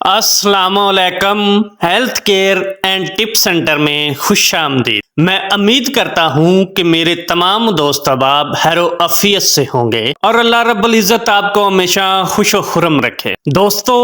السلام علیکم، health care and tip centre میں خوش آمدید۔ میں امید کرتا ہوں کہ میرے تمام دوست احباب خیر و عافیت سے ہوں گے اور اللہ رب العزت آپ کو ہمیشہ خوش و خرم رکھے۔ دوستو،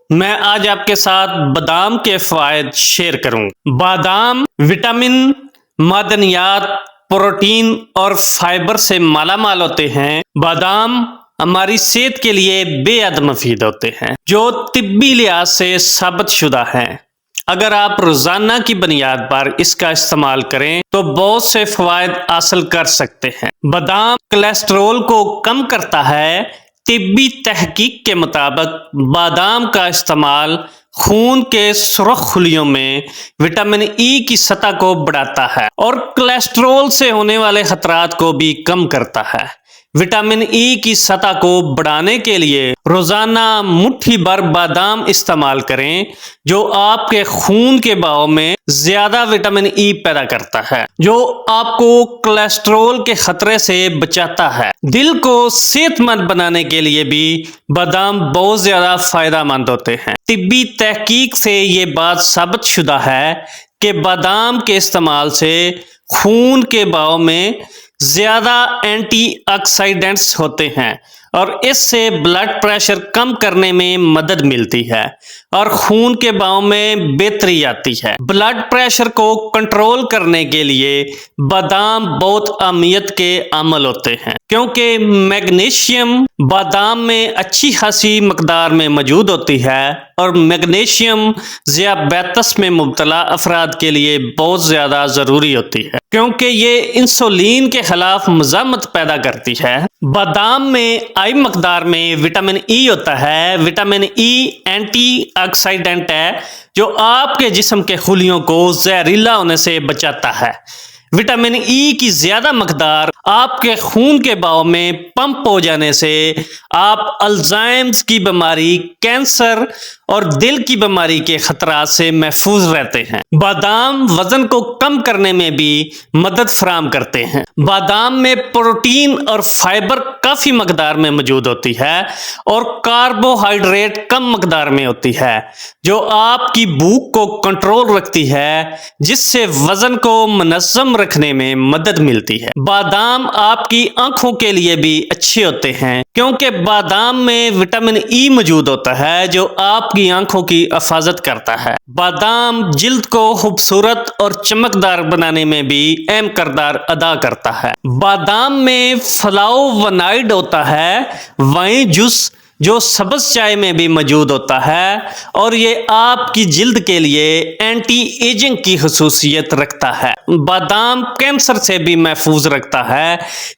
میں آج آپ کے ساتھ بادام کے فوائد شیئر کروں۔ بادام وٹامن، معدنیات، پروٹین اور فائبر سے مالا مال ہوتے ہیں۔ بادام ہماری صحت کے لیے بے حد مفید ہوتے ہیں، جو طبی لحاظ سے ثابت شدہ ہیں۔ اگر آپ روزانہ کی بنیاد پر اس کا استعمال کریں تو بہت سے فوائد حاصل کر سکتے ہیں۔ بادام کولیسٹرول کو کم کرتا ہے۔ طبی تحقیق کے مطابق بادام کا استعمال خون کے سرخ خلیوں میں وٹامن ای کی سطح کو بڑھاتا ہے اور کولیسٹرول سے ہونے والے خطرات کو بھی کم کرتا ہے۔ وٹامن ای کی سطح کو بڑھانے کے لیے روزانہ مٹھی بھر بادام استعمال کریں، جو آپ کے خون کے بہاؤ میں زیادہ وٹامن ای پیدا کرتا ہے، جو آپ کو کولیسٹرول کے خطرے سے بچاتا ہے۔ دل کو صحت مند بنانے کے لیے بھی بادام بہت زیادہ فائدہ مند ہوتے ہیں۔ طبی تحقیق سے یہ بات ثابت شدہ ہے کہ بادام کے استعمال سے خون کے بہاؤ میں زیادہ اینٹی آکسیڈنٹس ہوتے ہیں اور اس سے بلڈ پریشر کم کرنے میں مدد ملتی ہے اور خون کے بہاؤ میں بہتری آتی ہے۔ بلڈ پریشر کو کنٹرول کرنے کے لیے بادام بہت اہمیت کے حامل ہوتے ہیں، کیونکہ میگنیشیم بادام میں اچھی خاصی مقدار میں موجود ہوتی ہے اور میگنیشیم ذیابیطس میں مبتلا افراد کے لیے بہت زیادہ ضروری ہوتی ہے، کیونکہ یہ انسولین کے خلاف مزاحمت پیدا کرتی ہے۔ بادام میں ہائی مقدار میں وٹامن ای ہوتا ہے۔ وٹامن ای اینٹی آکسیڈنٹ ہے جو آپ کے جسم کے خلیوں کو زہریلا ہونے سے بچاتا ہے۔ وٹامن ای کی زیادہ مقدار آپ کے خون کے بہاؤ میں پمپ ہو جانے سے آپ الزائمر کی بیماری، کینسر اور دل کی بیماری کے خطرات سے محفوظ رہتے ہیں۔ بادام وزن کو کم کرنے میں بھی مدد فراہم کرتے ہیں۔ بادام میں پروٹین اور فائبر کافی مقدار میں موجود ہوتی ہے اور کاربوہائیڈریٹ کم مقدار میں ہوتی ہے، جو آپ کی بھوک کو کنٹرول رکھتی ہے، جس سے وزن کو منظم رکھنے میں مدد ملتی ہے۔ بادام آپ کی آنکھوں کے لیے بھی اچھے ہوتے ہیں، کیونکہ بادام میں وٹامن ای موجود ہوتا ہے جو آپ کی آنکھوں کی حفاظت کرتا ہے۔ بادام جلد کو خوبصورت اور چمکدار بنانے میں بھی اہم کردار ادا کرتا ہے۔ بادام میں فلاوونائڈ ہوتا ہے، وہیں جوس جو سبز چائے میں بھی موجود ہوتا ہے، اور یہ آپ کی جلد کے لیے اینٹی ایجنگ کی خصوصیت رکھتا ہے۔ بادام کینسر سے بھی محفوظ رکھتا ہے،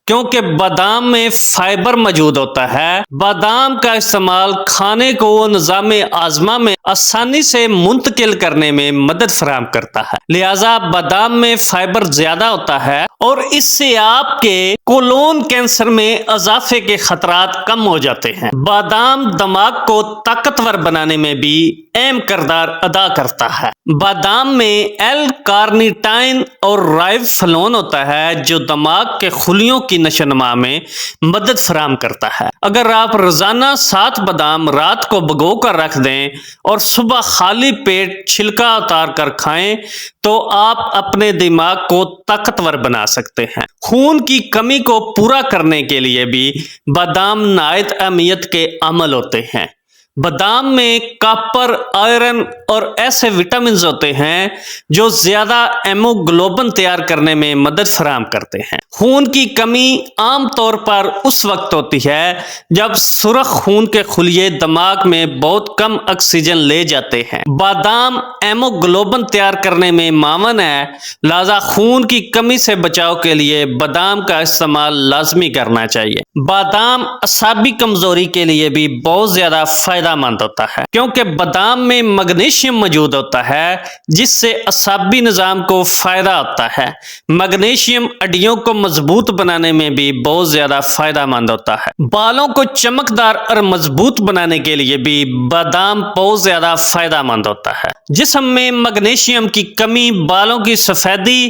کیونکہ بادام میں فائبر موجود ہوتا ہے۔ بادام کا استعمال کھانے کو نظام ہاضمہ میں آسانی سے منتقل کرنے میں مدد فراہم کرتا ہے، لہذا بادام میں فائبر زیادہ ہوتا ہے اور اس سے آپ کے کولون کینسر میں اضافے کے خطرات کم ہو جاتے ہیں۔ بادام دماغ کو طاقتور بنانے میں بھی اہم کردار ادا کرتا ہے۔ بادام میں ایل کارنیٹائن اور رائبوفلون ہوتا ہے، جو دماغ کے خلیوں کی نشو و نما میں مدد فراہم کرتا ہے۔ اگر آپ روزانہ 7 بادام رات کو بھگو کر رکھ دیں اور صبح خالی پیٹ چھلکا اتار کر کھائیں تو آپ اپنے دماغ کو طاقتور بنا سکتے ہیں۔ خون کی کمی کو پورا کرنے کے لیے بھی بادام نہایت اہمیت کے حامل ہوتے ہیں۔ بادام میں کاپر، آئرن اور ایسے وٹامنز ہوتے ہیں جو زیادہ ہیموگلوبن تیار کرنے میں مدد فراہم کرتے ہیں۔ خون کی کمی عام طور پر اس وقت ہوتی ہے جب سرخ خون کے خلیے دماغ میں بہت کم آکسیجن لے جاتے ہیں۔ بادام ہیموگلوبن تیار کرنے میں معاون ہے، لہذا خون کی کمی سے بچاؤ کے لیے بادام کا استعمال لازمی کرنا چاہیے۔ بادام اعصابی کمزوری کے لیے بھی بہت زیادہ فائدہ مند ہوتا ہے، کیونکہ بادام میں میگنیشیم موجود ہوتا ہے، جس سے اعصابی نظام کو فائدہ ہوتا ہے۔ میگنیشیم ہڈیوں کو مضبوط بنانے میں بھی بہت زیادہ فائدہ مند ہوتا ہے۔ بالوں کو چمکدار اور مضبوط بنانے کے لیے بھی بادام بہت زیادہ فائدہ مند ہوتا ہے۔ جسم میں میگنیشیم کی کمی بالوں کی سفیدی